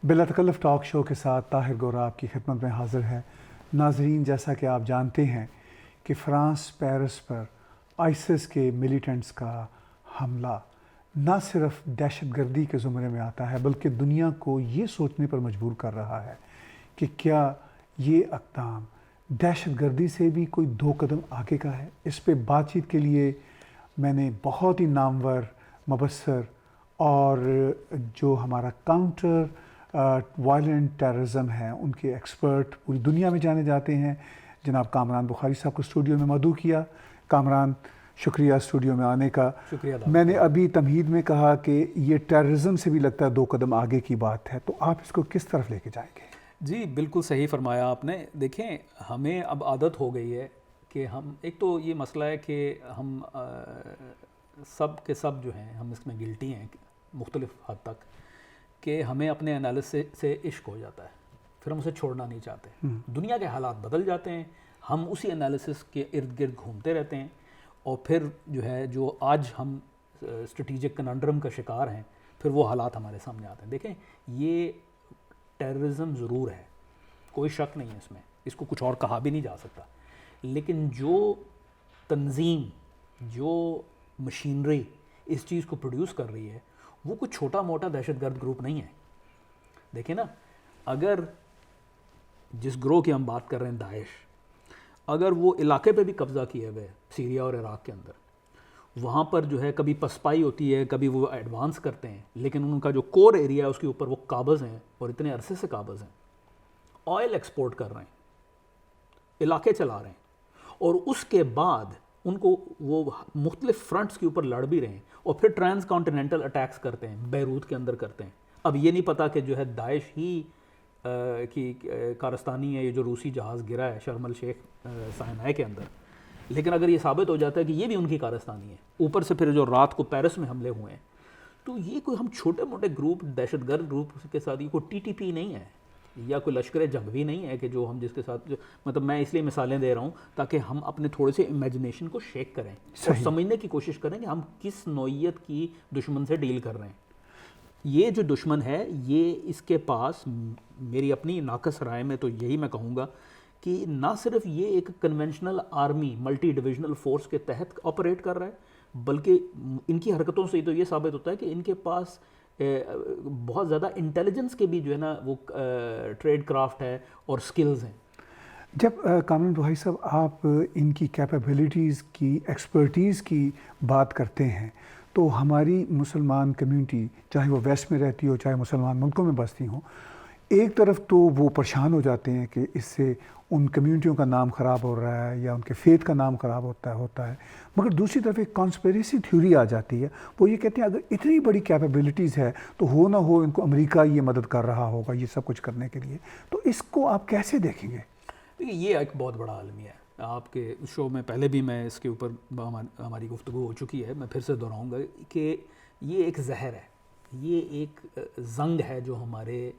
بلا تکلف talk show کے ساتھ طاہر گورا آپ کی خدمت میں حاضر ہے۔ ناظرین، جیسا کہ آپ جانتے ہیں کہ فرانس پیرس پر آئسس کے ملیٹنٹس کا حملہ نہ صرف دہشت گردی کے زمرے میں آتا ہے بلکہ دنیا کو یہ سوچنے پر مجبور کر رہا ہے کہ کیا یہ اقدام دہشت گردی سے بھی کوئی 2 قدم آگے کا ہے۔ اس پہ بات چیت کے لیے میں نے بہت ہی نامور، مبصر اور جو ہمارا کاؤنٹر وائلنٹ ٹیررزم ہے ان کے ایکسپرٹ پوری دنیا میں جانے جاتے ہیں، جناب کامران بخاری صاحب کو اسٹوڈیو میں مدعو کیا۔ کامران، شکریہ اسٹوڈیو میں آنے کا۔ شکریہ۔ میں نے ابھی تمہید میں کہا کہ یہ ٹیررزم سے بھی لگتا ہے 2 قدم آگے کی بات ہے، تو آپ اس کو کس طرف لے کے جائیں گے؟ جی بالکل صحیح فرمایا آپ نے۔ دیکھیں، ہمیں اب عادت ہو گئی ہے کہ ہم ایک تو یہ مسئلہ ہے کہ ہم سب کے سب جو ہیں ہم اس میں گلٹی ہیں مختلف حد تک، کہ ہمیں اپنے انالیسس سے عشق ہو جاتا ہے، پھر ہم اسے چھوڑنا نہیں چاہتے۔ دنیا کے حالات بدل جاتے ہیں، ہم اسی انالیسس کے ارد گرد گھومتے رہتے ہیں، اور پھر جو ہے جو آج ہم اسٹریٹجک کننڈرم کا شکار ہیں، پھر وہ حالات ہمارے سامنے آتے ہیں۔ دیکھیں، یہ ٹیررزم ضرور ہے، کوئی شک نہیں ہے اس میں، اس کو کچھ اور کہا بھی نہیں جا سکتا، لیکن جو تنظیم، جو مشینری اس چیز کو پروڈیوس کر رہی ہے وہ کوئی چھوٹا موٹا دہشت گرد گروپ نہیں ہے۔ دیکھیں نا، اگر جس گروہ کی ہم بات کر رہے ہیں داعش، اگر وہ علاقے پہ بھی قبضہ کیے ہوئے سیریا اور عراق کے اندر، وہاں پر جو ہے کبھی پسپائی ہوتی ہے، کبھی وہ ایڈوانس کرتے ہیں، لیکن ان کا جو کور ایریا ہے اس کے اوپر وہ قابض ہیں، اور اتنے عرصے سے قابض ہیں، آئل ایکسپورٹ کر رہے ہیں، علاقے چلا رہے ہیں، اور اس کے بعد ان کو وہ مختلف فرنٹس کے اوپر لڑ بھی رہے ہیں، اور پھر ٹرانس کانٹیننٹل اٹیکس کرتے ہیں، بیروت کے اندر کرتے ہیں۔ اب یہ نہیں پتا کہ جو ہے داعش ہی کی کارستانی ہے یہ جو روسی جہاز گرا ہے شرم الشیخ سائنائے کے اندر، لیکن اگر یہ ثابت ہو جاتا ہے کہ یہ بھی ان کی کارستانی ہے، اوپر سے پھر جو رات کو پیرس میں حملے ہوئے ہیں، تو یہ کوئی ہم چھوٹے موٹے گروپ، دہشت گرد گروپ کے ساتھ، یہ کوئی TTP نہیں ہے یا کوئی لشکر جنگی نہیں ہے کہ جو ہم جس کے ساتھ مطلب میں اس لیے مثالیں دے رہا ہوں تاکہ ہم اپنے تھوڑے سے امیجنیشن کو شیک کریں اور سمجھنے کی کوشش کریں کہ ہم کس نوعیت کی دشمن سے ڈیل کر رہے ہیں۔ یہ جو دشمن ہے، یہ اس کے پاس، میری اپنی ناقص رائے میں تو یہی میں کہوں گا کہ نہ صرف یہ ایک conventional army multi divisional force کے تحت آپریٹ کر رہا ہے، بلکہ ان کی حرکتوں سے تو یہ ثابت ہوتا ہے کہ ان کے پاس بہت زیادہ انٹیلیجنس کے بھی جو ہے نا وہ ٹریڈ کرافٹ ہے اور سکلز ہیں۔ جب کامران بخاری صاحب آپ ان کی کیپیبلٹیز کی، ایکسپرٹیز کی بات کرتے ہیں تو ہماری مسلمان کمیونٹی، چاہے وہ ویسٹ میں رہتی ہو چاہے مسلمان ملکوں میں بستی ہوں، ایک طرف تو وہ پریشان ہو جاتے ہیں کہ اس سے ان کمیونٹیوں کا نام خراب ہو رہا ہے یا ان کے فیتھ کا نام خراب ہوتا ہے، مگر دوسری طرف ایک کانسپیریسی تھیوری آ جاتی ہے، وہ یہ کہتے ہیں اگر اتنی بڑی کیپیبلٹیز ہے تو ہو نہ ہو ان کو امریکہ یہ مدد کر رہا ہوگا یہ سب کچھ کرنے کے لیے، تو اس کو آپ کیسے دیکھیں گے؟ دیکھیے، یہ ایک بہت بڑا عالمیہ ہے۔ آپ کے شو میں پہلے بھی میں اس کے اوپر ہماری گفتگو ہو چکی ہے، میں پھر سے دہراؤں گا کہ یہ ایک زہر ہے، یہ ایک زنگ ہے جو ہمارے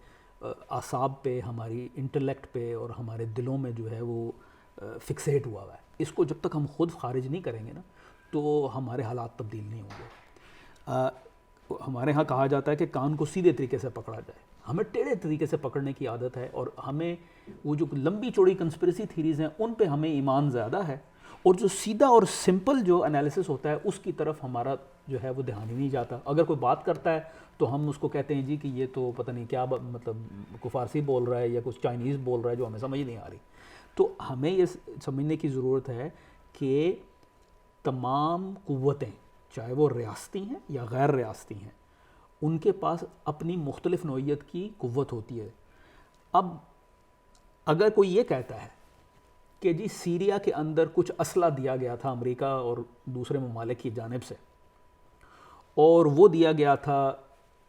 اعصاب پہ، ہماری انٹلیکٹ پہ اور ہمارے دلوں میں جو ہے وہ فکسیٹ ہوا ہے۔ اس کو جب تک ہم خود خارج نہیں کریں گے نا تو ہمارے حالات تبدیل نہیں ہوں گے۔ ہمارے ہاں کہا جاتا ہے کہ کان کو سیدھے طریقے سے پکڑا جائے، ہمیں ٹیڑھے طریقے سے پکڑنے کی عادت ہے، اور ہمیں وہ جو لمبی چوڑی کنسپریسی تھیریز ہیں ان پہ ہمیں ایمان زیادہ ہے، اور جو سیدھا اور سمپل جو انالیسس ہوتا ہے اس کی طرف ہمارا جو ہے وہ دھیان ہی نہیں جاتا۔ اگر کوئی بات کرتا ہے تو ہم اس کو کہتے ہیں جی کہ یہ تو پتہ نہیں کیا مطلب کوئی فارسی بول رہا ہے یا کچھ چائنیز بول رہا ہے جو ہمیں سمجھ نہیں آ رہی۔ تو ہمیں یہ سمجھنے کی ضرورت ہے کہ تمام قوتیں، چاہے وہ ریاستی ہیں یا غیر ریاستی ہیں، ان کے پاس اپنی مختلف نوعیت کی قوت ہوتی ہے۔ اب اگر کوئی یہ کہتا ہے کہ جی سیریا کے اندر کچھ اسلحہ دیا گیا تھا امریکہ اور دوسرے ممالک کی جانب سے، اور وہ دیا گیا تھا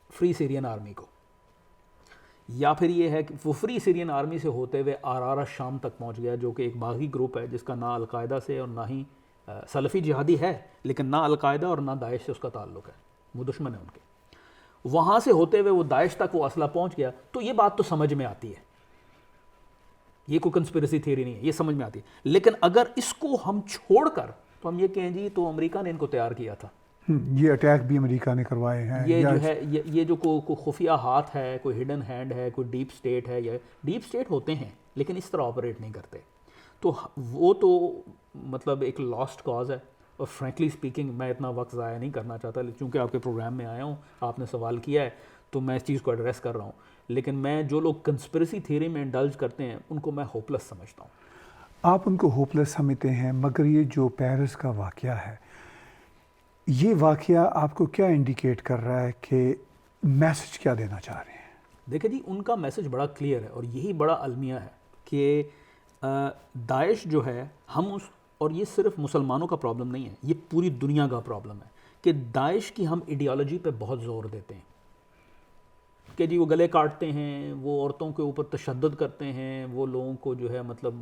فری سیرین آرمی کو، یا پھر یہ ہے کہ وہ فری سیرین آرمی سے ہوتے ہوئے آرارا شام تک پہنچ گیا، جو کہ ایک باغی گروپ ہے جس کا نہ القاعدہ سے اور نہ ہی سلفی جہادی ہے، لیکن نہ القاعدہ اور نہ داعش سے اس کا تعلق ہے، وہ دشمن ہے ان کے، وہاں سے ہوتے ہوئے وہ داعش تک وہ اسلحہ پہنچ گیا، تو یہ بات تو سمجھ میں آتی ہے، یہ کوئی کنسپیریسی تھیوری نہیں ہے، یہ سمجھ میں آتی ہے۔ لیکن اگر اس کو ہم چھوڑ کر تو ہم یہ کہیں جی تو امریکہ نے ان کو تیار کیا تھا، یہ اٹیک بھی امریکہ نے کروائے ہیں. یہ جو ہے یہ جو کوئی خفیہ ہاتھ ہے, کوئی ہڈن ہینڈ ہے, کوئی ڈیپ اسٹیٹ ہے, یا ڈیپ اسٹیٹ ہوتے ہیں لیکن اس طرح آپریٹ نہیں کرتے. تو وہ تو مطلب ایک لاسٹ کاز ہے. اور فرینکلی اسپیکنگ میں اتنا وقت ضائع نہیں کرنا چاہتا, چونکہ آپ کے پروگرام میں آیا ہوں, آپ نے سوال کیا ہے تو میں اس چیز کو ایڈریس کر رہا ہوں. لیکن میں جو لوگ کنسپریسی تھیوری میں انڈلج کرتے ہیں ان کو میں ہوپ لیس سمجھتا ہوں. آپ ان کو ہوپ لیس سمجھتے ہیں, مگر یہ جو پیرس کا واقعہ ہے, یہ واقعہ آپ کو کیا انڈیکیٹ کر رہا ہے کہ میسج کیا دینا چاہ رہے ہیں؟ دیکھیں جی, ان کا میسج بڑا کلیئر ہے اور یہی بڑا المیہ ہے کہ داعش جو ہے اور یہ صرف مسلمانوں کا پرابلم نہیں ہے, یہ پوری دنیا کا پرابلم ہے کہ داعش کی ہم ایڈیالوجی پہ بہت زور دیتے ہیں کہ جی وہ گلے کاٹتے ہیں, وہ عورتوں کے اوپر تشدد کرتے ہیں, وہ لوگوں کو جو ہے مطلب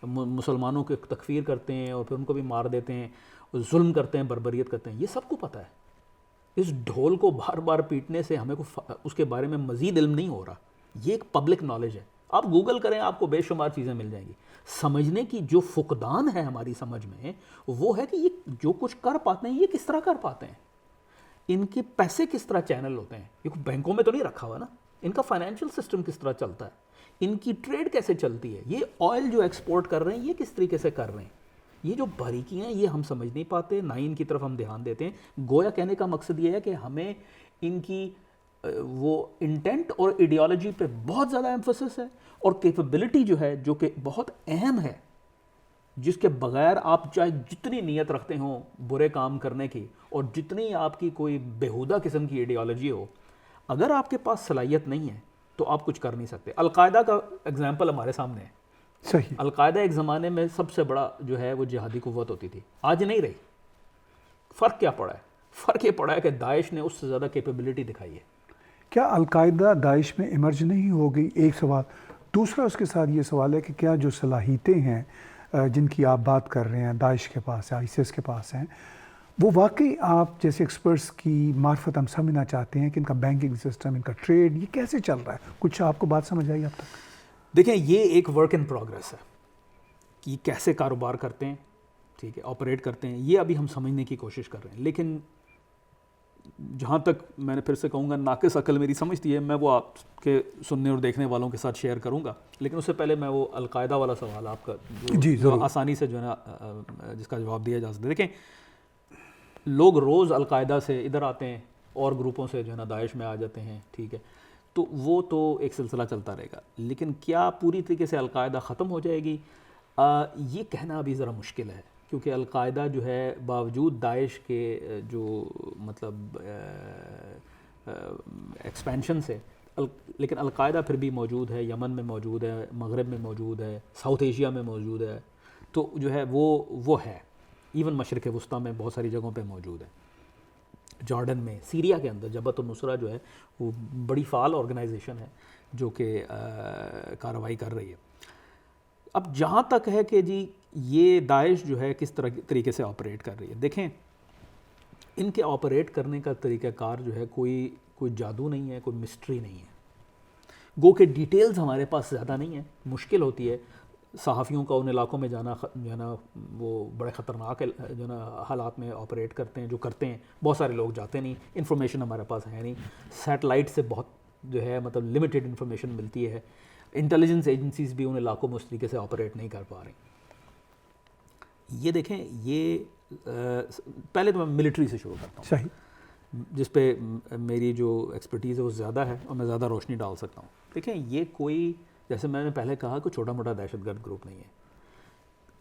مسلمانوں کے تکفیر کرتے ہیں اور پھر ان کو بھی مار دیتے ہیں, ظلم کرتے ہیں, بربریت کرتے ہیں. یہ سب کو پتہ ہے. اس ڈھول کو بار بار پیٹنے سے ہمیں اس کے بارے میں مزید علم نہیں ہو رہا. یہ ایک پبلک نالج ہے. آپ گوگل کریں, آپ کو بے شمار چیزیں مل جائیں گی. سمجھنے کی جو فقدان ہے ہماری سمجھ میں وہ ہے کہ یہ جو کچھ کر پاتے ہیں یہ کس طرح کر پاتے ہیں, ان کے پیسے کس طرح چینل ہوتے ہیں. یہ بینکوں میں تو نہیں رکھا ہوا نا, ان کا فائنینشیل سسٹم کس طرح چلتا ہے, ان کی ٹریڈ کیسے چلتی ہے, یہ آئل جو ایکسپورٹ کر رہے ہیں یہ کس طریقے سے کر رہے ہیں. یہ جو باریکیاں ہیں یہ ہم سمجھ نہیں پاتے, نہ ان کی طرف ہم دھیان دیتے ہیں. گویا کہنے کا مقصد یہ ہے کہ ہمیں ان کی وہ انٹینٹ اور ایڈیالوجی پہ بہت زیادہ ایمفسس ہے, اور کیپیبلٹی جو ہے جو کہ بہت اہم ہے, جس کے بغیر آپ چاہے جتنی نیت رکھتے ہوں برے کام کرنے کی اور جتنی آپ کی کوئی بےہودہ قسم کی ایڈیالوجی ہو, اگر آپ کے پاس صلاحیت نہیں ہے تو آپ کچھ کر نہیں سکتے. القاعدہ کا اگزامپل ہمارے سامنے ہے. صحیح. القاعدہ ایک زمانے میں سب سے بڑا جو ہے وہ جہادی قوت ہوتی تھی, آج نہیں رہی. فرق کیا پڑا ہے؟ فرق یہ پڑا ہے کہ داعش نے اس سے زیادہ کیپیبلٹی دکھائی ہے. کیا القاعدہ داعش میں ایمرج نہیں ہو گئی؟ ایک سوال. دوسرا اس کے ساتھ یہ سوال ہے کہ کیا جو صلاحیتیں ہیں جن کی آپ بات کر رہے ہیں داعش کے پاس ہے, آئیسس کے پاس ہیں, وہ واقعی آپ جیسے ایکسپرٹس کی معرفت ہم سمجھنا چاہتے ہیں کہ ان کا بینکنگ سسٹم, ان کا ٹریڈ, یہ کیسے چل رہا ہے؟ کچھ آپ کو بات سمجھ آئی اب تک؟ دیکھیں یہ ایک ورک ان پروگریس ہے کہ کیسے کاروبار کرتے ہیں, ٹھیک ہے, آپریٹ کرتے ہیں, یہ ابھی ہم سمجھنے کی کوشش کر رہے ہیں. لیکن جہاں تک میں نے پھر سے کہوں گا ناقص عقل میری سمجھتی ہے, میں وہ آپ کے سننے اور دیکھنے والوں کے ساتھ شیئر کروں گا. لیکن اس سے پہلے میں وہ القاعدہ والا سوال آپ کا جو آسانی سے جو ہے نا جس کا جواب دیا جا سکتا ہے. دیکھیں لوگ روز القاعدہ سے ادھر آتے ہیں اور گروپوں سے جو ہے نا داعش میں آ جاتے ہیں, ٹھیک ہے, تو وہ تو ایک سلسلہ چلتا رہے گا. لیکن کیا پوری طریقے سے القاعدہ ختم ہو جائے گی, یہ کہنا ابھی ذرا مشکل ہے, کیونکہ القاعدہ جو ہے باوجود داعش کے جو مطلب ایکسپینشن سے, لیکن القاعدہ پھر بھی موجود ہے, یمن میں موجود ہے, مغرب میں موجود ہے, ساؤتھ ایشیا میں موجود ہے, تو جو ہے وہ ہے. ایون مشرق وسطیٰ میں بہت ساری جگہوں پہ موجود ہے, جارڈن میں, سیریا کے اندر جبہت النصرہ جو ہے وہ بڑی فعال آرگنائزیشن ہے جو کہ کارروائی کر رہی ہے. اب جہاں تک ہے کہ جی یہ داعش جو ہے کس طریقے سے آپریٹ کر رہی ہے, دیکھیں ان کے آپریٹ کرنے کا طریقہ کار جو ہے کوئی جادو نہیں ہے, کوئی مسٹری نہیں ہے. گو کہ ڈیٹیلز ہمارے پاس زیادہ نہیں ہیں, مشکل ہوتی ہے صحافیوں کا ان علاقوں میں جانا, جو ہے نا وہ بڑے خطرناک جو ہے نا حالات میں آپریٹ کرتے ہیں, جو کرتے ہیں بہت سارے لوگ جاتے نہیں, انفارمیشن ہمارے پاس ہے نہیں, سیٹلائٹ سے بہت جو ہے مطلب لمیٹڈ انفارمیشن ملتی ہے, انٹیلیجنس ایجنسیز بھی ان علاقوں میں اس طریقے سے آپریٹ نہیں کر پا رہی. یہ دیکھیں یہ پہلے تو میں ملٹری سے شروع کرتا ہوں, صحیح, جس پہ میری جو ایکسپرٹیز ہے وہ زیادہ ہے اور میں زیادہ روشنی ڈال سکتا ہوں. دیکھیں یہ کوئی, جیسے میں نے پہلے کہا, کوئی چھوٹا موٹا دہشت گرد گروپ نہیں ہے.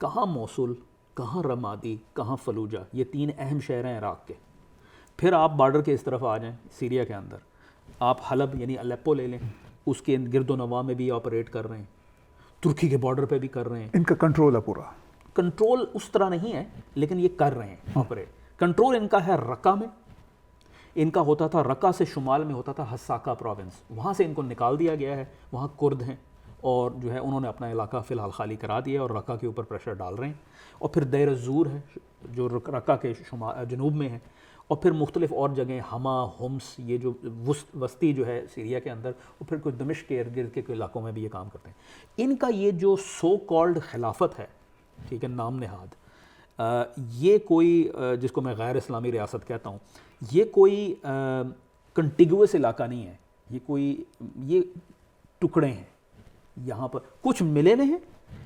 کہاں موصل, کہاں رمادی, کہاں فلوجہ, یہ 3 اہم شہر ہیں عراق کے. پھر آپ بارڈر کے اس طرف آ جائیں سیریا کے اندر, آپ حلب یعنی الیپو لے لیں, اس کے گرد و نواح میں بھی آپریٹ کر رہے ہیں, ترکی کے بارڈر پہ بھی کر رہے ہیں. ان کا کنٹرول ہے پورا. کنٹرول اس طرح نہیں ہے لیکن یہ کر رہے ہیں آپریٹ. کنٹرول ان کا ہے رقہ میں, ان کا ہوتا تھا رقہ سے شمال میں ہوتا تھا حساکا پروونس, وہاں سے ان کو نکال دیا گیا ہے, وہاں کرد ہیں اور جو ہے انہوں نے اپنا علاقہ فی الحال خالی کرا دیا اور رقہ کے اوپر پریشر ڈال رہے ہیں. اور پھر دیر الزور ہے جو رقہ کے جنوب میں ہے, اور پھر مختلف اور جگہیں ہما, ہومس, یہ جو وسطی جو ہے سیریا کے اندر, اور پھر کوئی دمشق کے ارد گرد کے کوئی علاقوں میں بھی یہ کام کرتے ہیں. ان کا یہ جو سو کالڈ خلافت ہے, ٹھیک ہے, نام نہاد, یہ کوئی جس کو میں غیر اسلامی ریاست کہتا ہوں، یہ کوئی کنٹیگوس علاقہ نہیں ہے، یہ ٹکڑے ہیں، یہاں پر کچھ ملے نہیں ہیں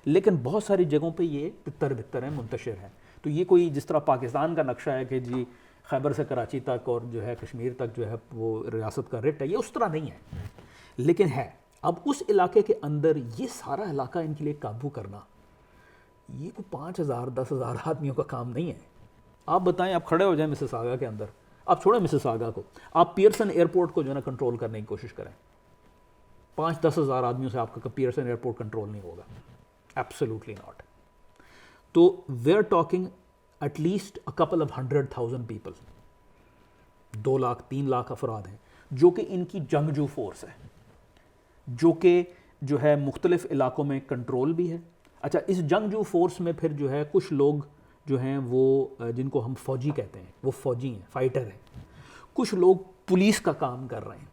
لیکن بہت ساری جگہوں پہ یہ تتر بتر ہیں، منتشر ہیں. تو یہ کوئی جس طرح پاکستان کا نقشہ ہے کہ جی خیبر سے کراچی تک اور جو ہے کشمیر تک جو ہے وہ ریاست کا رٹ ہے، یہ اس طرح نہیں ہے، لیکن ہے. اب اس علاقے کے اندر یہ سارا علاقہ ان کے لیے قابو کرنا، یہ کوئی 5,000 10,000 آدمیوں کا کام نہیں ہے. آپ بتائیں، آپ کھڑے ہو جائیں مسیساگا کے اندر، آپ چھوڑیں مسیساگا کو، آپ پیئرسن ایئرپورٹ کو جو ہے نا کنٹرول کرنے کی کوشش کریں، 5-10 ہزار آدمیوں سے آپ کا پیئرسن ایئرپورٹ کنٹرول نہیں ہوگا، ایبسلیوٹلی ناٹ. تو we are talking at least a couple of 100,000 people, 2 lakh 3 lakh افراد ہیں جو کہ ان کی جنگجو فورس ہے، جو کہ جو ہے مختلف علاقوں میں کنٹرول بھی ہے. اچھا، اس جنگجو فورس میں پھر جو ہے کچھ لوگ جو ہیں وہ جن کو ہم فوجی کہتے ہیں، وہ فوجی ہیں، فائٹر ہیں. کچھ لوگ پولیس کا کام کر رہے ہیں،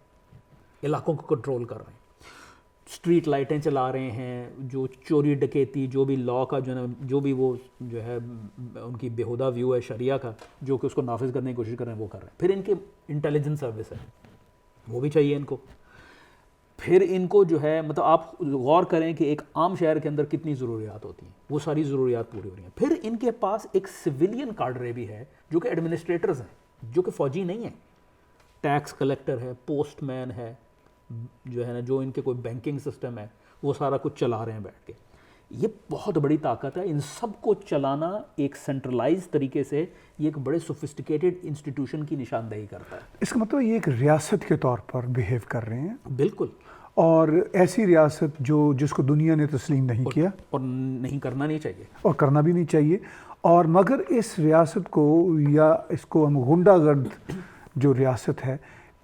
علاقوں کو کنٹرول کر رہے ہیں، اسٹریٹ لائٹیں چلا رہے ہیں، جو چوری ڈکیتی، جو بھی لاء کا جو ہے جو بھی وہ جو ہے ان کی بیہودہ ویو ہے شریعہ کا، جو کہ اس کو نافذ کرنے کی کوشش کر رہے ہیں، وہ کر رہے ہیں. پھر ان کے انٹیلیجنس سروس ہے، وہ بھی چاہیے ان کو. پھر ان کو جو ہے مطلب آپ غور کریں کہ ایک عام شہر کے اندر کتنی ضروریات ہوتی ہیں، وہ ساری ضروریات پوری ہو رہی ہیں. پھر ان کے پاس ایک سویلین کاڈرے بھی ہے جو کہ ایڈمنسٹریٹرز ہیں، جو کہ فوجی نہیں ہیں، ٹیکس کلیکٹر ہے، پوسٹ مین ہے، جو ہے نا جو ان کے کوئی بینکنگ سسٹم ہے، وہ سارا کچھ چلا رہے ہیں بیٹھ کے. یہ بہت بڑی طاقت ہے. ان سب کو چلانا ایک سینٹرلائز طریقے سے یہ ایک بڑے سوفسٹیکیٹڈ انسٹیٹیوشن کی نشاندہی کرتا ہے. اس کا مطلب یہ ایک ریاست کے طور پر بیہیو کر رہے ہیں، بالکل، اور ایسی ریاست جس کو دنیا نے تسلیم نہیں کیا، اور نہیں کرنا نہیں چاہیے، اور کرنا بھی نہیں چاہیے. اور مگر اس ریاست کو، یا اس کو ہم غنڈہ گرد جو ریاست ہے،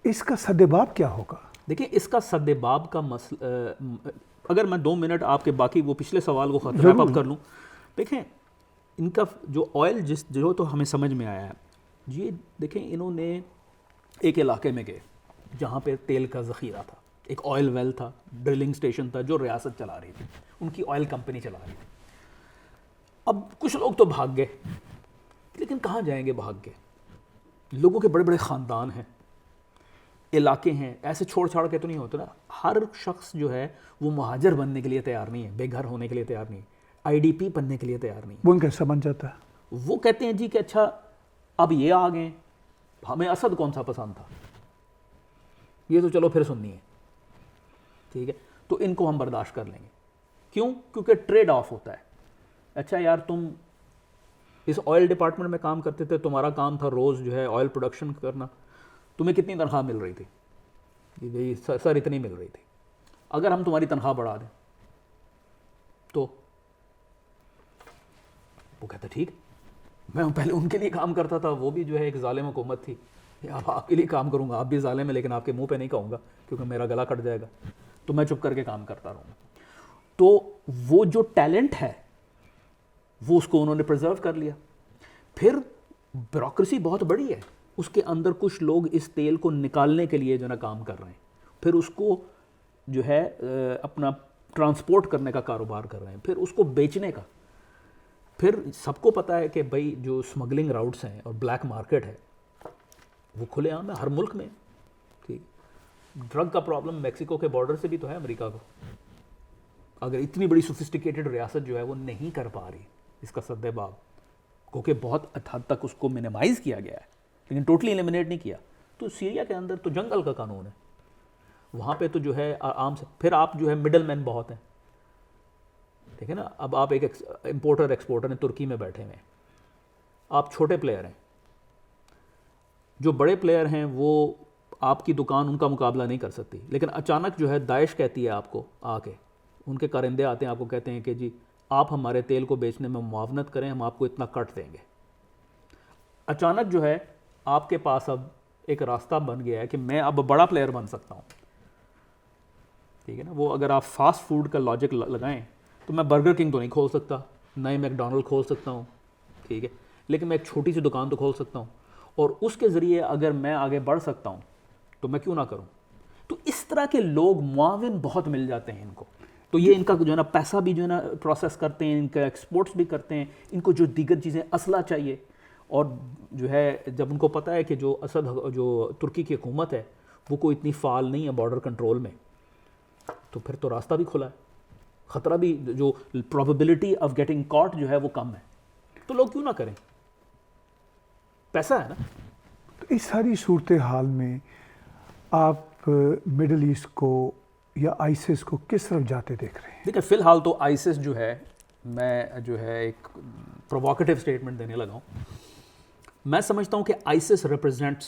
اس کا سدباب کیا ہوگا؟ دیکھیں اس کا سدباب کا مسئلہ، اگر میں 2 منٹ آپ کے باقی وہ پچھلے سوال کو ریپ اپ کر لوں. دیکھیں ان کا جو آئل جو تو ہمیں سمجھ میں آیا ہے، یہ دیکھیں انہوں نے ایک علاقے میں گئے جہاں پہ تیل کا ذخیرہ تھا، ایک آئل ویل تھا، ڈرلنگ سٹیشن تھا جو ریاست چلا رہی تھی، ان کی آئل کمپنی چلا رہی تھی. اب کچھ لوگ تو بھاگ گئے، لیکن کہاں جائیں گے بھاگ کے؟ لوگوں کے بڑے بڑے خاندان ہیں، علاقے ہیں، ایسے چھوڑ چھاڑ کے تو نہیں ہوتے نا. ہر شخص جو ہے وہ مہاجر بننے کے لیے تیار نہیں ہے، بے گھر ہونے کے لیے تیار نہیں ہے، IDP بننے کے لیے تیار نہیں ہے. وہ ان کیسا بن جاتا ہے؟ وہ کہتے ہیں جی کہ اچھا اب یہ آ گئے، ہمیں اسد کون سا پسند تھا، یہ تو چلو پھر سننی ہے، ٹھیک ہے، تو ان کو ہم برداشت کر لیں گے. کیوں؟ کیونکہ ٹریڈ آف ہوتا ہے. اچھا یار تم اس آئل ڈپارٹمنٹ میں کام کرتے تھے، تمہارا کام تھا روز جو ہے آئل پروڈکشن کرنا، تمہیں کتنی تنخواہ مل رہی تھی؟ بھائی سر اتنی مل رہی تھی. اگر ہم تمہاری تنخواہ بڑھا دیں تو وہ کہتا ٹھیک، میں پہلے ان کے لیے کام کرتا تھا، وہ بھی جو ہے ایک ظالم حکومت تھی، اب آپ کے لیے کام کروں گا، آپ بھی ظالم ہے لیکن آپ کے منہ پہ نہیں کہوں گا کیونکہ میرا گلا کٹ جائے گا، تو میں چپ کر کے کام کرتا رہوں گا. تو وہ جو ٹیلنٹ ہے وہ اس کو انہوں نے پرزرو کر لیا. پھر بیوروکریسی بہت بڑی ہے، اس کے اندر کچھ لوگ اس تیل کو نکالنے کے لیے جو نا کام کر رہے ہیں، پھر اس کو جو ہے اپنا ٹرانسپورٹ کرنے کا کاروبار کر رہے ہیں، پھر اس کو بیچنے کا. پھر سب کو پتہ ہے کہ بھائی جو اسمگلنگ راؤٹس ہیں اور بلیک مارکیٹ ہے وہ کھلے عام ہے ہر ملک میں. ٹھیک، ڈرگ کا پرابلم میکسیکو کے بارڈر سے بھی تو ہے امریکہ کو. اگر اتنی بڑی سوفسٹیکیٹڈ ریاست جو ہے وہ نہیں کر پا رہی اس کا سدباب، کیونکہ بہت حد تک اس کو منیمائز کیا گیا ہے لیکن ٹوٹلی ایلیمنیٹ نہیں کیا. تو سیریا کے اندر تو جنگل کا قانون ہے، وہاں پہ تو جو ہے عام سے. پھر آپ جو ہے مڈل مین بہت ہیں، ٹھیک ہے نا. اب آپ ایک امپورٹر ایکسپورٹر ہیں، ترکی میں بیٹھے ہوئے ہیں، آپ چھوٹے پلیئر ہیں. جو بڑے پلیئر ہیں وہ آپ کی دکان ان کا مقابلہ نہیں کر سکتی، لیکن اچانک جو ہے داعش کہتی ہے آپ کو آ کے، ان کے کارندے آتے ہیں آپ کو کہتے ہیں کہ جی آپ ہمارے تیل کو بیچنے میں معاونت کریں، ہم آپ کو اتنا کٹ دیں گے. اچانک جو ہے آپ کے پاس اب ایک راستہ بن گیا ہے کہ میں اب بڑا پلیئر بن سکتا ہوں، ٹھیک ہے نا. وہ اگر آپ فاسٹ فوڈ کا لاجک لگائیں تو میں برگر کنگ تو نہیں کھول سکتا، نہ ہی میک ڈونلڈ کھول سکتا ہوں، ٹھیک ہے، لیکن میں ایک چھوٹی سی دکان تو کھول سکتا ہوں، اور اس کے ذریعے اگر میں آگے بڑھ سکتا ہوں تو میں کیوں نہ کروں. تو اس طرح کے لوگ معاون بہت مل جاتے ہیں ان کو. تو یہ ان کا جو ہے نا پیسہ بھی جو ہے نا پروسیس کرتے ہیں, ان کا ایکسپورٹس بھی کرتے ہیں, ان کو جو دیگر چیزیں اسلحہ چاہیے, اور جو ہے جب ان کو پتہ ہے کہ جو جو ترکی کی حکومت ہے وہ کوئی اتنی فعال نہیں ہے بارڈر کنٹرول میں, تو پھر تو راستہ بھی کھلا ہے, خطرہ بھی, جو پروبیبلٹی آف گیٹنگ کاٹ جو ہے وہ کم ہے, تو لوگ کیوں نہ کریں, پیسہ ہے نا. تو اس ساری صورتحال میں آپ مڈل ایسٹ کو یا آئیسس کو کس طرف جاتے دیکھ رہے ہیں؟ دیکھیں فی الحال تو آئیسس جو ہے, میں جو ہے ایک پرووکیٹو اسٹیٹمنٹ دینے لگا ہوں, میں سمجھتا ہوں کہ ISIS represents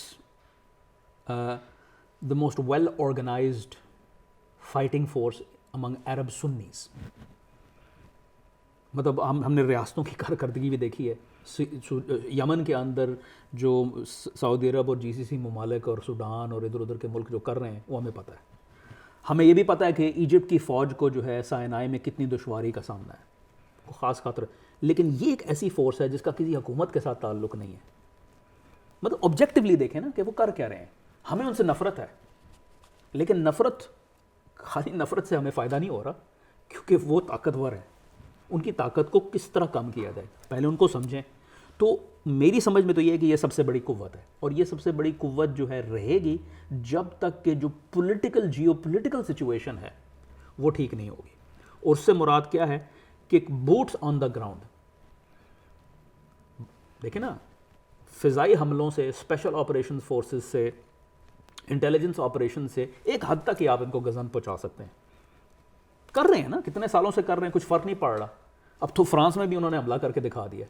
the most well organized fighting force among Arab Sunnis. مطلب ہم نے ریاستوں کی کارکردگی بھی دیکھی ہے, یمن کے اندر جو سعودی عرب اور جی سی سی ممالک اور سوڈان اور ادھر ادھر کے ملک جو کر رہے ہیں وہ ہمیں پتہ ہے. ہمیں یہ بھی پتہ ہے کہ ایجپٹ کی فوج کو جو ہے سائنائی میں کتنی دشواری کا سامنا ہے, وہ خاص خاطر, لیکن یہ ایک ایسی فورس ہے جس کا کسی حکومت کے ساتھ تعلق نہیں ہے. مطلب آبجیکٹیولی دیکھیں نا کہ وہ کر کیا رہے ہیں, ہمیں ان سے نفرت ہے, لیکن نفرت خالی نفرت سے ہمیں فائدہ نہیں ہو رہا, کیونکہ وہ طاقتور ہیں, ان کی طاقت کو کس طرح کم کیا جائے پہلے ان کو سمجھیں. تو میری سمجھ میں تو یہ ہے کہ یہ سب سے بڑی قوت ہے, اور یہ سب سے بڑی قوت جو ہے رہے گی جب تک کہ جو پولیٹیکل جیو پولیٹیکل سچویشن ہے وہ ٹھیک نہیں ہوگی. اور اس سے مراد کیا ہے کہ بوٹس آن دا گراؤنڈ. دیکھیں نا, فضائی حملوں سے, اسپیشل آپریشن فورسز سے, انٹیلیجنس آپریشن سے ایک حد تک ہی آپ ان کو غزن پہنچا سکتے ہیں. کر رہے ہیں نا, کتنے سالوں سے کر رہے ہیں, کچھ فرق نہیں پڑ رہا. اب تو فرانس میں بھی انہوں نے حملہ کر کے دکھا دیا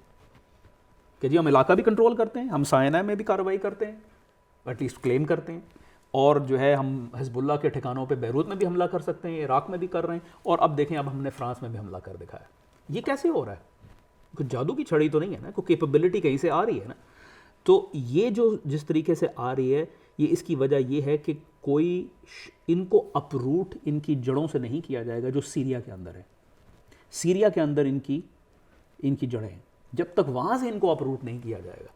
کہ جی ہم علاقہ بھی کنٹرول کرتے ہیں, ہم سائنائی میں بھی کارروائی کرتے ہیں, ایٹ لیسٹ کلیم کرتے ہیں, اور جو ہے ہم حزب اللہ کے ٹھکانوں پہ بیروت میں بھی حملہ کر سکتے ہیں, عراق میں بھی کر رہے ہیں, اور اب دیکھیں اب ہم نے فرانس میں بھی حملہ کر دکھایا. یہ کیسے ہو رہا ہے؟ کوئی جادو کی چھڑی تو نہیں ہے نا, کوئی کیپیبلٹی کہیں سے آ رہی ہے نا. تو یہ جو جس طریقے سے آ رہی ہے, یہ اس کی وجہ یہ ہے کہ کوئی ان کو اپروٹ ان کی جڑوں سے نہیں کیا جائے گا جو سیریا کے اندر ہے. سیریا کے اندر ان کی جڑیں ہیں, جب تک وہاں سے ان کو اپروٹ نہیں کیا جائے گا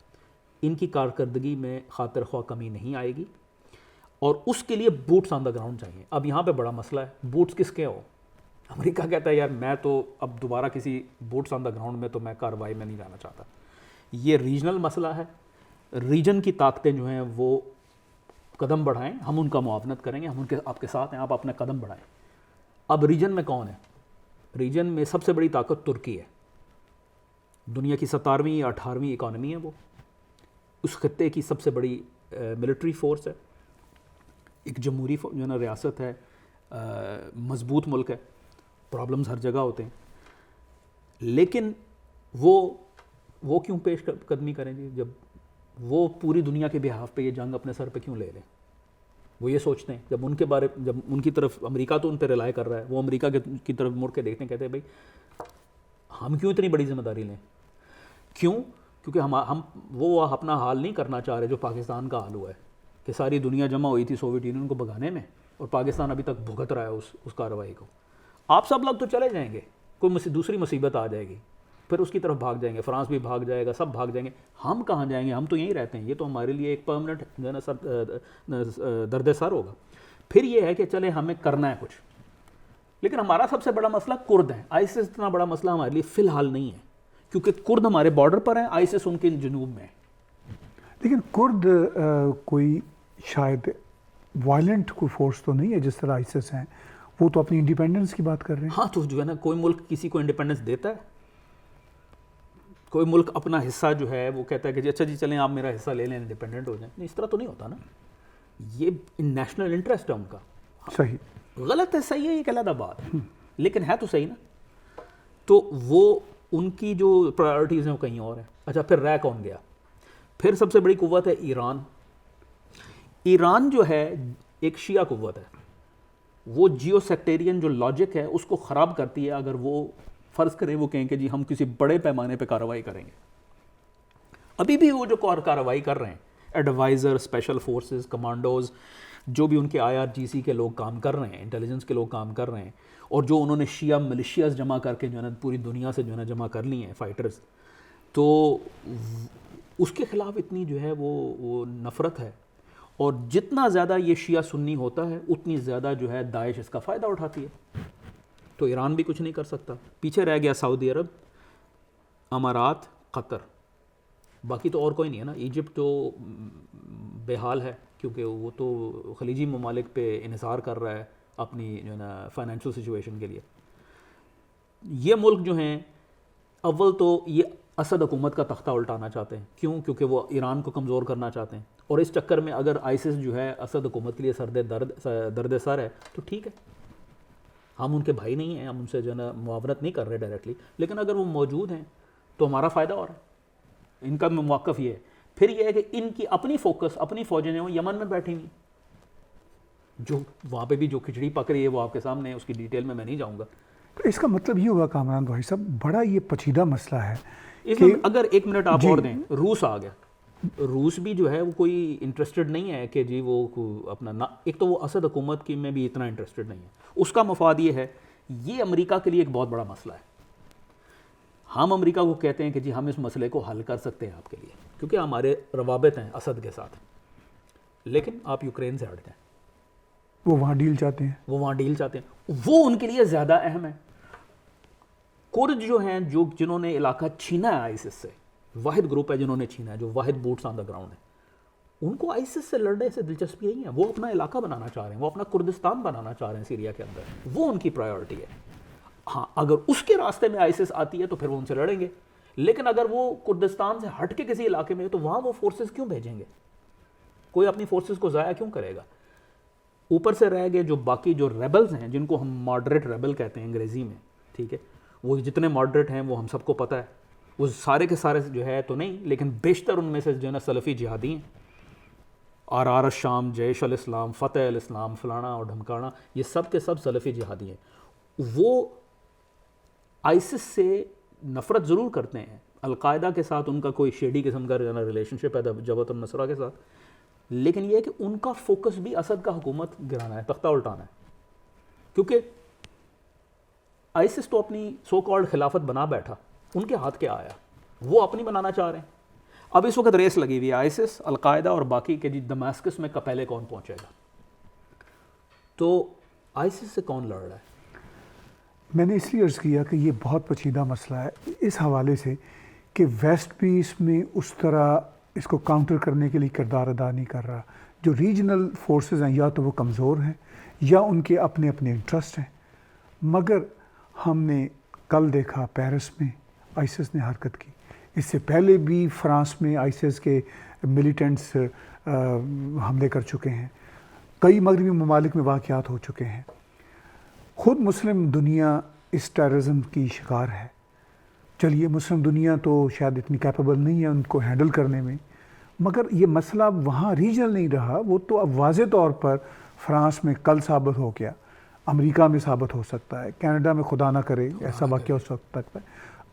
ان کی کارکردگی میں خاطر خواہ کمی نہیں آئے گی, اور اس کے لیے بوٹس آن دا گراؤنڈ چاہیے. اب یہاں پہ بڑا مسئلہ ہے, بوٹس کس کے ہو؟ امریکہ کہتا ہے یار میں تو اب دوبارہ کسی بوٹس آن دا گراؤنڈ میں تو میں کارروائی میں نہیں جانا چاہتا. یہ ریجنل مسئلہ ہے, ریجن کی طاقتیں جو ہیں وہ قدم بڑھائیں, ہم ان کا معاونت کریں گے, ہم آپ کے ساتھ ہیں, آپ اپنا قدم بڑھائیں. اب ریجن میں کون ہے؟ ریجن میں سب سے بڑی طاقت ترکی ہے, دنیا کی 17ویں یا 18ویں اکانومی ہے, وہ اس خطے کی سب سے بڑی ملٹری فورس ہے, ایک جمہوری جو ہے نا ریاست ہے, مضبوط ملک ہے, پرابلمز ہر جگہ ہوتے ہیں, لیکن وہ کیوں پیش قدمی کریں گے جب وہ پوری دنیا کے بہاف پہ یہ جنگ اپنے سر پہ کیوں لے لیں؟ وہ یہ سوچتے ہیں جب ان کی طرف امریکہ تو ان پہ رلائے کر رہا ہے, وہ امریکہ کی طرف مڑ کے دیکھتے ہیں, کہتے ہیں بھائی ہم کیوں اتنی بڑی ذمہ داری لیں؟ کیوں؟ کیونکہ ہم وہ اپنا حال نہیں کرنا چاہ رہے جو پاکستان کا حال ہوا ہے, کہ ساری دنیا جمع ہوئی تھی سوویت یونین کو بھگانے میں, اور پاکستان ابھی تک بھگت رہا ہے اس کارروائی کو. آپ سب لوگ تو چلے جائیں گے, کوئی دوسری مصیبت آ جائے گی, پھر اس کی طرف بھاگ جائیں گے, فرانس بھی بھاگ جائے گا, سب بھاگ جائیں گے. ہم کہاں جائیں گے؟ ہم تو یہیں رہتے ہیں, یہ تو ہمارے لیے ایک پرماننٹ جو ہے نا درد سر ہوگا. پھر یہ ہے کہ چلے ہمیں کرنا ہے کچھ, لیکن ہمارا سب سے بڑا مسئلہ کرد ہے. آئیسس اتنا بڑا مسئلہ ہمارے لیے فی الحال نہیں ہے, کیونکہ کرد ہمارے بارڈر پر ہیں, آئیسس ان کے جنوب میں ہے. لیکن کرد کوئی شاید وائلنٹ کوئی فورس تو نہیں ہے جس طرح آئیسس ہیں, وہ تو اپنی انڈیپینڈنس کی بات کر رہے ہیں. ہاں, تو جو ہے نا کوئی ملک کسی کو انڈیپینڈنس دیتا ہے؟ کوئی ملک اپنا حصہ جو ہے وہ کہتا ہے کہ اچھا جی چلیں آپ میرا حصہ لے لیں, انڈیپینڈنٹ ہو جائیں. نہیں, اس طرح تو نہیں ہوتا نا, یہ نیشنل انٹرسٹ ہے ان کا. صحیح, غلط ہے, صحیح ہے, یہ ایک علیحدہ بات ہے, لیکن ہے تو صحیح نا. تو وہ ان کی جو پرائیورٹیز ہیں وہ کہیں اور ہیں. اچھا, پھر رہ کون گیا؟ پھر سب سے بڑی قوت ہے ایران. ایران جو ہے ایک شیعہ قوت ہے, وہ جیو سیکٹیرین جو لاجک ہے اس کو خراب کرتی ہے اگر وہ فرض کریں وہ کہیں کہ جی ہم کسی بڑے پیمانے پہ کارروائی کریں گے. ابھی بھی وہ جو کارروائی کر رہے ہیں, ایڈوائزر, اسپیشل فورسز, کمانڈوز, جو بھی ان کے IRGC کے لوگ کام کر رہے ہیں, انٹیلیجنس کے لوگ کام کر رہے ہیں, اور جو انہوں نے شیعہ ملیشیاز جمع کر کے جو ہے نا پوری دنیا سے جو ہے نا جمع کر لی ہیں فائٹرز, تو اس کے خلاف اتنی جو ہے وہ نفرت ہے. اور جتنا زیادہ یہ شیعہ سنی ہوتا ہے اتنی زیادہ جو ہے داعش اس کا فائدہ اٹھاتی ہے. تو تو ایران بھی کچھ نہیں کر سکتا. پیچھے رہ گیا سعودی عرب, امارات, قطر, باقی تو اور کوئی نہیں ہے نا. ایجپٹ تو بے حال ہے کیونکہ وہ تو خلیجی ممالک پہ انحصار کر رہا ہے اپنی جو ہے نا فائنینشیل سچویشن کے لیے. یہ ملک جو ہیں اول تو یہ اسد حکومت کا تختہ الٹانا چاہتے ہیں. کیوں؟ کیونکہ وہ ایران کو کمزور کرنا چاہتے ہیں, اور اس چکر میں اگر آئیسس جو ہے اسد حکومت کے لیے درد سر ہے تو ٹھیک ہے, ہم ان کے بھائی نہیں ہیں, ہم ان سے جو ہے نا معاونت نہیں کر رہے ڈائریکٹلی, لیکن اگر وہ موجود ہیں تو ہمارا فائدہ ہو رہا ہے. ان کا موقف یہ ہے. پھر یہ ہے کہ ان کی اپنی فوکس, اپنی فوجیں ہیں وہ یمن میں بیٹھی ہوئی, جو وہاں پہ بھی جو کھچڑی پک رہی ہے وہ آپ کے سامنے ہے, اس کی ڈیٹیل میں نہیں جاؤں گا. تو اس کا مطلب یہ ہوگا کامران بھائی صاحب, بڑا یہ پیچیدہ مسئلہ ہے. اس میں اگر ایک منٹ آپ اور دیں, روس آ گیا. روس بھی جو ہے وہ کوئی انٹرسٹڈ نہیں ہے کہ جی وہ اپنا ایک تو وہ اسد حکومت کی میں بھی اتنا انٹرسٹڈ نہیں ہے. اس کا مفاد یہ ہے, یہ امریکہ کے لیے ایک بہت بڑا مسئلہ ہے. ہم امریکہ کو کہتے ہیں کہ جی ہم اس مسئلے کو حل کر سکتے ہیں آپ کے لیے کیونکہ ہمارے روابط ہیں اسد کے ساتھ, لیکن آپ یوکرین سے ہٹ جائیں. وہ وہاں ڈیل چاہتے ہیں, وہ وہاں ڈیل چاہتے ہیں, وہ ان کے لیے زیادہ اہم ہے. کرد جو ہیں جنہوں نے علاقہ چھینا ہے آئیسس سے, واحد گروپ ہے جنہوں نے چھینا ہے, جو واحد بوٹس آن دا گراؤنڈ ہے, ان کو آئیسس سے لڑنے سے دلچسپی نہیں ہے. وہ اپنا علاقہ بنانا چاہ رہے ہیں, وہ اپنا کردستان بنانا چاہ رہے ہیں سیریا کے اندر, وہ ان کی پرائیورٹی ہے. ہاں اگر اس کے راستے میں آئیسس آتی ہے تو پھر وہ ان سے لڑیں گے, لیکن اگر وہ کردستان سے ہٹ کے کسی علاقے میں تو وہاں وہ فورسز کیوں بھیجیں گے؟ کوئی اپنی فورسز کو ضائع کیوں کرے گا؟ اوپر سے رہ گئے جو باقی جو ریبلز ہیں, جن کو ہم ماڈریٹ ریبل کہتے ہیں انگریزی میں, ٹھیک ہے, وہ جتنے ماڈریٹ ہیں وہ ہم سب کو پتہ ہے, وہ سارے کے سارے جو ہے تو نہیں, لیکن بیشتر ان میں سے جو ہے نا سلفی جہادی ہیں. آر الشام, جیش الاسلام, فتح الاسلام, فلانا اور ڈھمکانا, یہ سب کے سب سلفی جہادی ہیں. وہ آئیسس سے نفرت ضرور کرتے ہیں, القاعدہ کے ساتھ ان کا کوئی شیڈی قسم کا ریلیشن شپ ہے جبہت النصرہ کے ساتھ, لیکن یہ ہے کہ ان کا فوکس بھی اسد کا حکومت گرانا ہے, تختہ الٹانا ہے. کیونکہ آئیسس تو اپنی سو کالڈ خلافت بنا بیٹھا, ان کے ہاتھ کیا آیا, وہ اپنی بنانا چاہ رہے ہیں. اب اس وقت ریس لگی ہوئی ہے آئیسس, القاعدہ اور باقی کہ جی دماسکس میں پہلے کون پہنچے گا. تو آئیسس سے کون لڑ رہا ہے؟ میں نے اس لیے عرض کیا کہ یہ بہت پیچیدہ مسئلہ ہے اس حوالے سے کہ ویسٹ بھی اس میں اس طرح اس کو کاؤنٹر کرنے کے لیے کردار ادا نہیں کر رہا. جو ریجنل فورسز ہیں یا تو وہ کمزور ہیں یا ان کے اپنے اپنے انٹرسٹ ہیں. مگر ہم نے کل دیکھا پیرس میں آئیسس نے حرکت کی, اس سے پہلے بھی فرانس میں آئیسس کے ملیٹنٹس حملے کر چکے ہیں, کئی مغربی ممالک میں واقعات ہو چکے ہیں. خود مسلم دنیا اس ٹیررزم کی شکار ہے. چلیے مسلم دنیا تو شاید اتنی کیپیبل نہیں ہے ان کو ہینڈل کرنے میں, مگر یہ مسئلہ وہاں ریجنل نہیں رہا, وہ تو اب واضح طور پر فرانس میں کل ثابت ہو گیا, امریکہ میں ثابت ہو سکتا ہے, کینیڈا میں خدا نہ کرے ایسا واقعہ ہو سکتا ہے.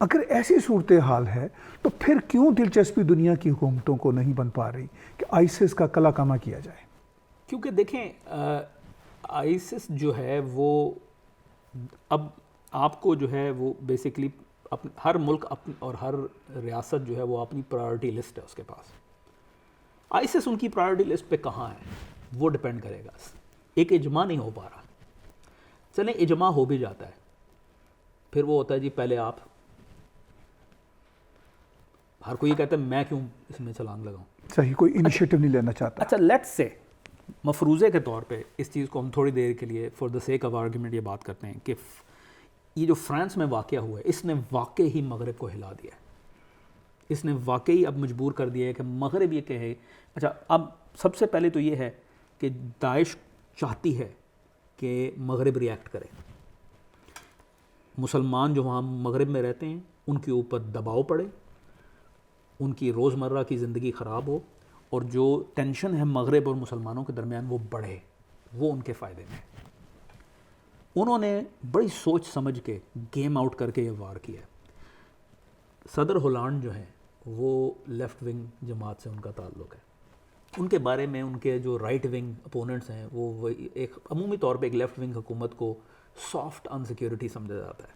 اگر ایسی صورتحال ہے تو پھر کیوں دلچسپی دنیا کی حکومتوں کو نہیں بن پا رہی کہ آئیسس کا کلا کما کیا جائے؟ کیونکہ دیکھیں آئیسس جو ہے وہ اب آپ کو جو ہے وہ بیسکلی ہر ملک اور ہر ریاست جو ہے وہ اپنی پرائیورٹی لسٹ ہے اس کے پاس. آئیسس ان کی پرائیورٹی لسٹ پہ کہاں ہے وہ ڈپینڈ کرے گا. ایک اجماع نہیں ہو پا رہا, چلیں اجماع ہو بھی جاتا ہے, پھر وہ ہوتا ہے جی پہلے آپ, ہر کوئی کہتا ہے میں کیوں اس میں چھلانگ لگاؤں. صحیح, کوئی انیشیٹو نہیں لینا چاہتا. اچھا لیٹس سے مفروضے کے طور پہ اس چیز کو ہم تھوڑی دیر کے لیے for the sake of argument یہ بات کرتے ہیں کہ یہ جو فرانس میں واقعہ ہوا ہے اس نے واقعی ہی مغرب کو ہلا دیا ہے. اس نے واقعی اب مجبور کر دیا ہے کہ مغرب یہ کہے. اچھا اب سب سے پہلے تو یہ ہے کہ داعش چاہتی ہے کہ مغرب ریئیکٹ کرے. مسلمان جو وہاں مغرب میں رہتے ہیں ان کے اوپر دباؤ پڑے, ان کی روزمرہ کی زندگی خراب ہو, اور جو ٹینشن ہے مغرب اور مسلمانوں کے درمیان وہ بڑھے, وہ ان کے فائدے میں. انہوں نے بڑی سوچ سمجھ کے گیم آؤٹ کر کے یہ وار کیا. صدر ہولانڈ جو ہیں وہ لیفٹ ونگ جماعت سے ان کا تعلق ہے. ان کے بارے میں ان کے جو رائٹ ونگ اپوننٹس ہیں وہ ایک عمومی طور پہ ایک لیفٹ ونگ حکومت کو سافٹ ان سیکیورٹی سمجھا جاتا ہے.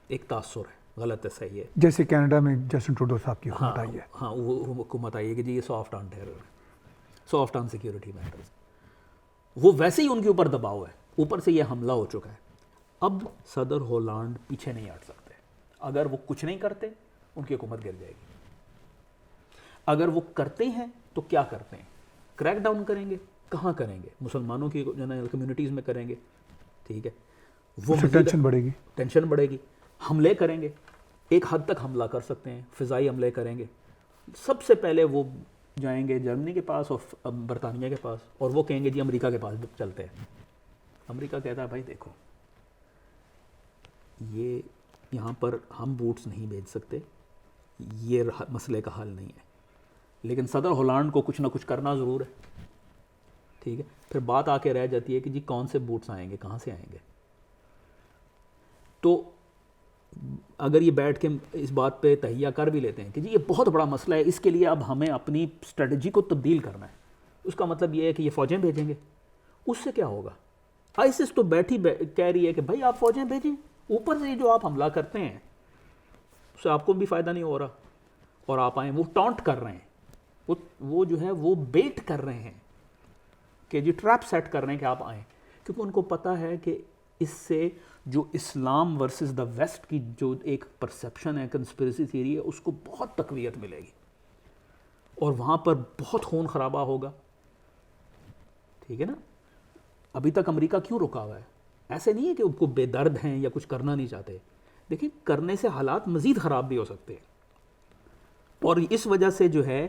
ایک تاثر ہے, غلط ہے صحیح ہے, جیسے کینیڈا میں جسٹن ٹروڈو صاحب کی حکومت آئی ہے. ہاں وہ حکومت آئی ہے کہ جی یہ سافٹ آن ٹیرر ہے, سافٹ آن سیکیورٹی میٹرز. وہ ویسے ہی ان کے اوپر دباؤ ہے, اوپر سے یہ حملہ ہو چکا ہے. اب صدر ہالینڈ پیچھے نہیں ہٹ سکتے. اگر وہ کچھ نہیں کرتے ان کی حکومت گر جائے گی. اگر وہ کرتے ہیں تو کیا کرتے ہیں؟ کریک ڈاؤن کریں گے. کہاں کریں گے؟ مسلمانوں کی کمیونٹیز میں کریں گے. ٹھیک ہے, وہ ٹینشن بڑھے گی. ٹینشن بڑھے گی. حملے کریں گے, ایک حد تک حملہ کر سکتے ہیں, فضائی حملے کریں گے. سب سے پہلے وہ جائیں گے جرمنی کے پاس اور برطانیہ کے پاس, اور وہ کہیں گے جی امریکہ کے پاس چلتے ہیں. امریکہ کہتا ہے بھائی دیکھو یہ یہاں پر ہم بوٹس نہیں بھیج سکتے, یہ مسئلے کا حل نہیں ہے, لیکن صدر ہالینڈ کو کچھ نہ کچھ کرنا ضرور ہے. ٹھیک ہے, پھر بات آ کے رہ جاتی ہے کہ جی کون سے بوٹس آئیں گے, کہاں سے آئیں گے. تو اگر یہ بیٹھ کے اس بات پہ تہیہ کر بھی لیتے ہیں کہ جی یہ بہت بڑا مسئلہ ہے, اس کے لیے اب ہمیں اپنی اسٹریٹجی کو تبدیل کرنا ہے, اس کا مطلب یہ ہے کہ یہ فوجیں بھیجیں گے. اس سے کیا ہوگا؟ آئیسس تو بیٹھی کہہ رہی ہے کہ بھائی آپ فوجیں بھیجیں, اوپر سے جو آپ حملہ کرتے ہیں اس سے آپ کو بھی فائدہ نہیں ہو رہا, اور آپ آئیں. وہ ٹانٹ کر رہے ہیں, وہ جو ہے وہ بیٹ کر رہے ہیں کہ جی ٹریپ سیٹ کر رہے ہیں کہ آپ آئیں, کیونکہ ان کو پتہ ہے کہ اس سے جو اسلام ورسز دا ویسٹ کی جو ایک پرسیپشن ہے, کنسپریسی تھیوری ہے, اس کو بہت تقویت ملے گی اور وہاں پر بہت خون خرابہ ہوگا. ٹھیک ہے نا. ابھی تک امریکہ کیوں رکا ہوا ہے؟ ایسے نہیں ہے کہ ان کو بے درد ہیں یا کچھ کرنا نہیں چاہتے. دیکھیں کرنے سے حالات مزید خراب بھی ہو سکتے ہیں, اور اس وجہ سے جو ہے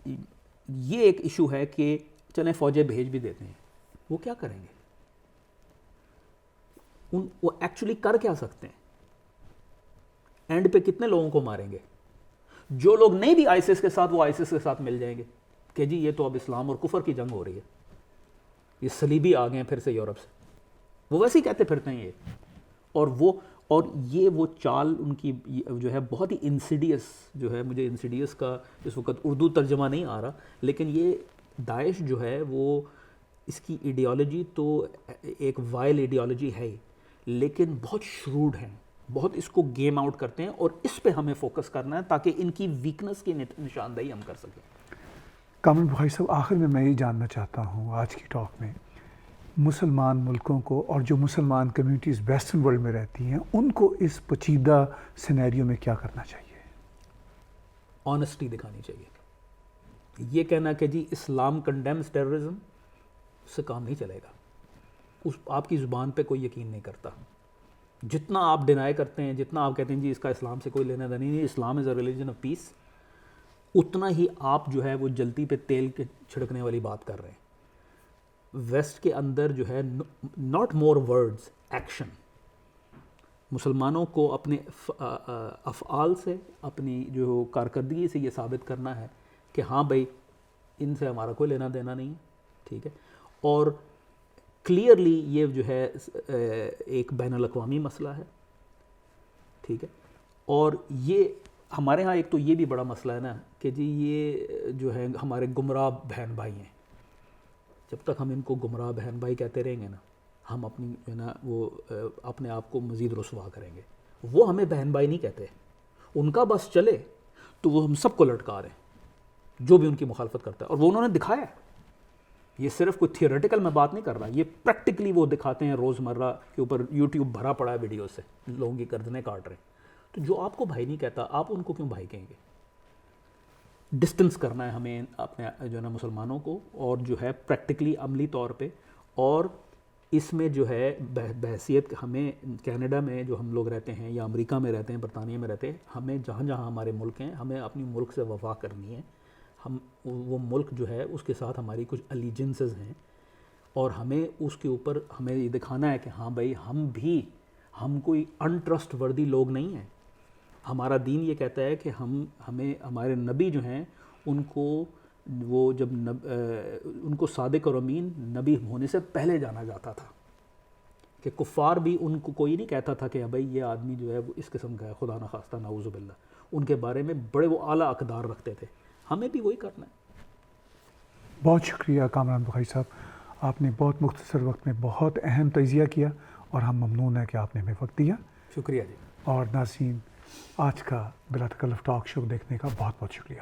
یہ ایک ایشو ہے کہ چلیں فوجیں بھیج بھی دیتے ہیں. وہ کیا کریں گے؟ وہ ایکچولی کر کیا سکتے ہیں؟ اینڈ پہ کتنے لوگوں کو ماریں گے؟ جو لوگ نہیں بھی آئیسس کے ساتھ, وہ آئیسس کے ساتھ مل جائیں گے کہ جی یہ تو اب اسلام اور کفر کی جنگ ہو رہی ہے, یہ صلیبی آ گئے ہیں پھر سے یورپ سے. وہ ویسے ہی کہتے پھرتے ہیں یہ, اور یہ وہ چال ان کی جو ہے بہت ہی انسیڈیس جو ہے. مجھے انسیڈیس کا اس وقت اردو ترجمہ نہیں آ رہا, لیکن یہ داعش جو ہے وہ اس کی ایڈیالوجی تو ایک وائل ایڈیالوجی ہے ہی, لیکن بہت شروڈ ہیں, بہت اس کو گیم آؤٹ کرتے ہیں, اور اس پہ ہمیں فوکس کرنا ہے تاکہ ان کی ویکنس کی نشاندہی ہم کر سکیں. کامران بخاری صاحب, آخر میں یہ جاننا چاہتا ہوں آج کی ٹاک میں, مسلمان ملکوں کو اور جو مسلمان کمیونٹیز ویسٹرن ورلڈ میں رہتی ہیں ان کو اس پیچیدہ سینیریو میں کیا کرنا چاہیے؟ آنیسٹی دکھانی چاہیے. یہ کہنا کہ جی اسلام کنڈیمز ٹیررزم, اس سے کام نہیں چلے گا. آپ کی زبان پہ کوئی یقین نہیں کرتا. جتنا آپ ڈینائی کرتے ہیں, جتنا آپ کہتے ہیں جی اس کا اسلام سے کوئی لینا دینا نہیں, اسلام از اے ریلیجن آف پیس, اتنا ہی آپ جو ہے وہ جلتی پہ تیل کے چھڑکنے والی بات کر رہے ہیں. ویسٹ کے اندر جو ہے ناٹ مور ورڈز, ایکشن. مسلمانوں کو اپنے افعال سے, اپنی جو کارکردگی سے یہ ثابت کرنا ہے کہ ہاں بھائی ان سے ہمارا کوئی لینا دینا نہیں ہے. ٹھیک ہے, اور کلیئرلی یہ جو ہے ایک بین الاقوامی مسئلہ ہے. ٹھیک ہے, اور یہ ہمارے ہاں ایک تو یہ بھی بڑا مسئلہ ہے نا کہ جی یہ جو ہے ہمارے گمراہ بہن بھائی ہیں. جب تک ہم ان کو گمراہ بہن بھائی کہتے رہیں گے نا, ہم اپنی جو ہے نا وہ اپنے آپ کو مزید رسوا کریں گے. وہ ہمیں بہن بھائی نہیں کہتے, ان کا بس چلے تو وہ ہم سب کو لٹکا رہے ہیں جو بھی ان کی مخالفت کرتا ہے, اور وہ انہوں نے دکھایا ہے. یہ صرف کوئی تھیوریٹیکل میں بات نہیں کر رہا, یہ پریکٹیکلی وہ دکھاتے ہیں. روزمرہ کے اوپر یوٹیوب بھرا پڑا ہے ویڈیو سے, لوگوں کی گردنیں کاٹ رہے ہیں. تو جو آپ کو بھائی نہیں کہتا, آپ ان کو کیوں بھائی کہیں گے؟ ڈسٹنس کرنا ہے ہمیں اپنے جو ہے نا مسلمانوں کو, اور جو ہے پریکٹیکلی عملی طور پہ. اور اس میں جو ہے بحیثیت ہمیں کینیڈا میں جو ہم لوگ رہتے ہیں, یا امریکہ میں رہتے ہیں, برطانیہ میں رہتے ہیں, ہمیں جہاں جہاں ہمارے ملک ہیں, ہمیں اپنی ملک سے وفا کرنی ہے. ہم وہ ملک جو ہے اس کے ساتھ ہماری کچھ الیجنسز ہیں, اور ہمیں اس کے اوپر ہمیں یہ دکھانا ہے کہ ہاں بھائی ہم کوئی انٹرسٹ وردی لوگ نہیں ہیں. ہمارا دین یہ کہتا ہے کہ ہمیں ہمارے نبی جو ہیں ان کو وہ جب ان کو صادق اور امین نبی ہونے سے پہلے جانا جاتا تھا, کہ کفار بھی ان کو کوئی نہیں کہتا تھا کہ بھائی یہ آدمی جو ہے وہ اس قسم کا ہے, خدا نخواستہ نعوذ باللہ. ان کے بارے میں بڑے وہ اعلیٰ اقدار رکھتے تھے. ہمیں بھی وہی کرنا ہے. بہت شکریہ کامران بخاری صاحب, آپ نے بہت مختصر وقت میں بہت اہم تجزیہ کیا, اور ہم ممنون ہیں کہ آپ نے ہمیں وقت دیا. شکریہ جی. اور ناظرین, آج کا بلا تکلف ٹاک شو دیکھنے کا بہت بہت شکریہ.